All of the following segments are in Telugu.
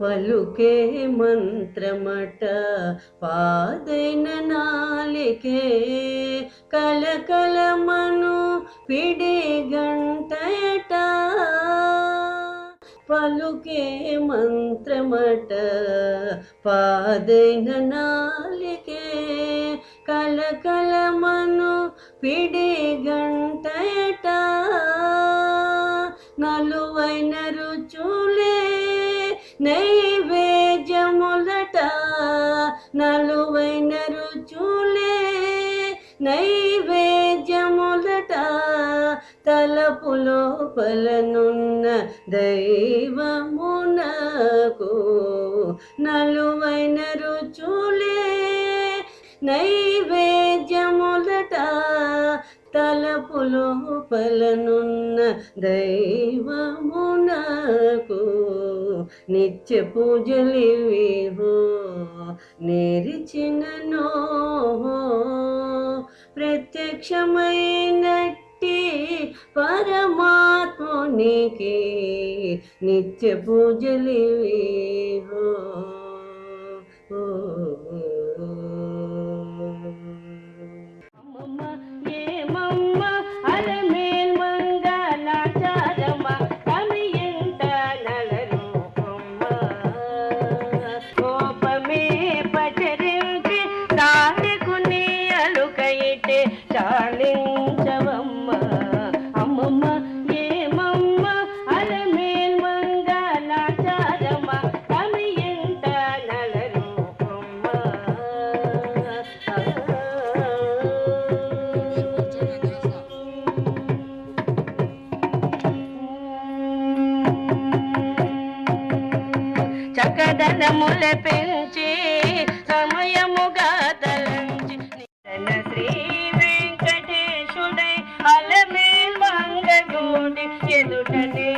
పలుకే మంత్రమట పాదైన నాలికే కలకలమను పిడి గంటయట పలుకే మంత్రమట పాదైన నాలికే కలకలమను పిడి గంటయట నలువైన రుచులే నైవేద్యములట నలువైన రుచులే నైవేద్యములట తలపు లోపలనున్న దైవమునకు నలువైన రుచులే నైవేద్యములట తలపు లోపలనున్న దైవమునకు నిత్య పూజలివివో నేరిచిననో ప్రత్యక్షమైనట్టి పరమాత్మునికి నిత్య పూజలివివో చాలించవమ్మ అమ్మమ్మ ఏమమ్మ అలమేల్ మంగళాచారమ్మ కమియంత నలరూపమ్మ చక్కదనముల పెంచి సమయముగా తలంచి శ్రీ అలమేల్ మంగళుడి ఎదుటనే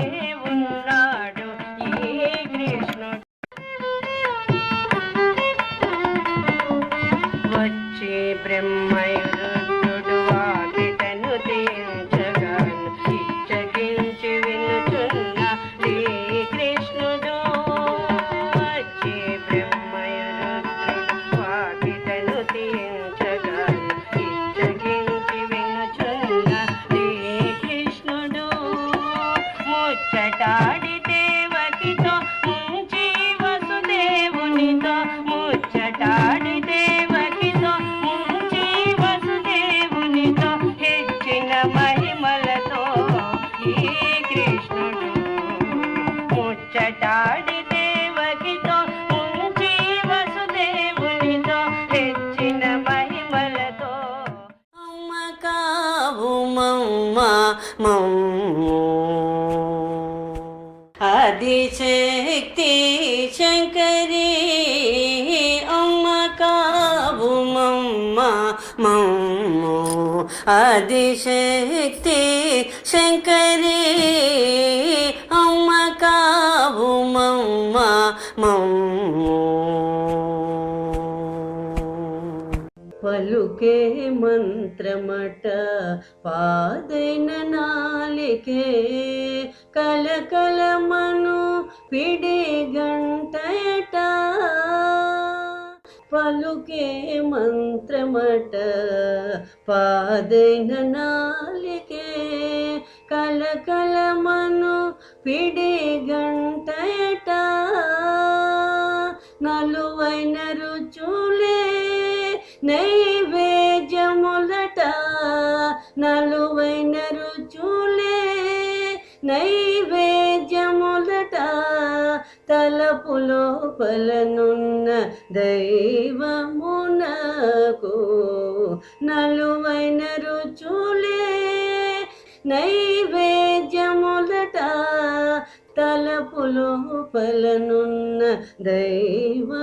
ఉన్నాడు ఈ కృష్ణుడు వచ్చి బ్రహ్మయుడు వాకిటను తీర్చగాను ఇచ్చగించి వినుచున్న శ్రీ కృష్ణుడు వచ్చి బ్రహ్మయుడు వాకిటను తీర్చగాను ఇచ్చగించి ముచ్చటాడి దేవకితో ముంచి వసుదేవునితో ముచ్చటాడి దేవకితో ముంచి వసుదేవునితో హెచ్చిన మహిమలతో ఈ కృష్ణుడు ముచ్చటాడి దేవకితో ముంచి వసుదేవునితో హెచ్చిన మహిమలతో అమ్మ కావు మమ్మ మమ్ము ఆదిశక్తి శంకరి అమ్మ కావు మమ్మ మమ్ము ఆదిశక్తి శంకరి అమ్మ కావు మమ్మ మమ్ము పలుకే మంత్రమట పాదైన నాలికే కలకలమను పిడి గంటయట పలుకే మంత్రమట పాదైన నాలికే కలకలమను పిడి గంటయట నలువైన రుచులే నైవేద్యములట నలువైన రుచులే నైవేద్యములట తలపు లోపలనున్న దైవమునకు నలువైన రుచులే నైవేద్యములట తలపు లోపలనున్న దైవమునకు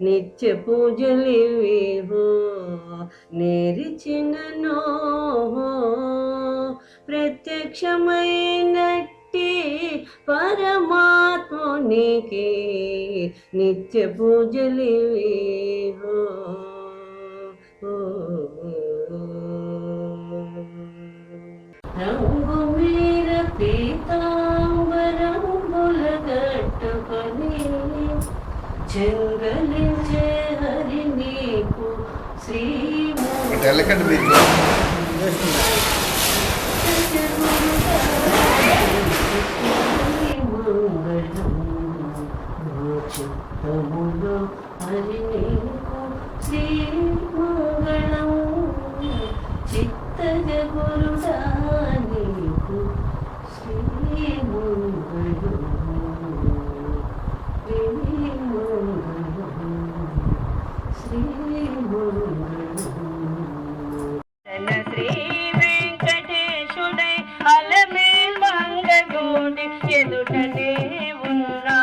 నిత్య పూజలివివో నేరిచిననో ప్రత్యక్షమైనట్టి పరమాత్మునికి నిత్య పూజలివివో రంగు మీర పీతాంబరంబుల చెంగలించే హరి నీకు శ్రీ చిత్తములో హరి నీకు శ్రీ మంగళం చిత్తజ గురుడా నీకు శ్రీ మంగళం శ్రీ వెంకటేశుడై అలమే మంగళూడి ఎదుటనే ఉన్నా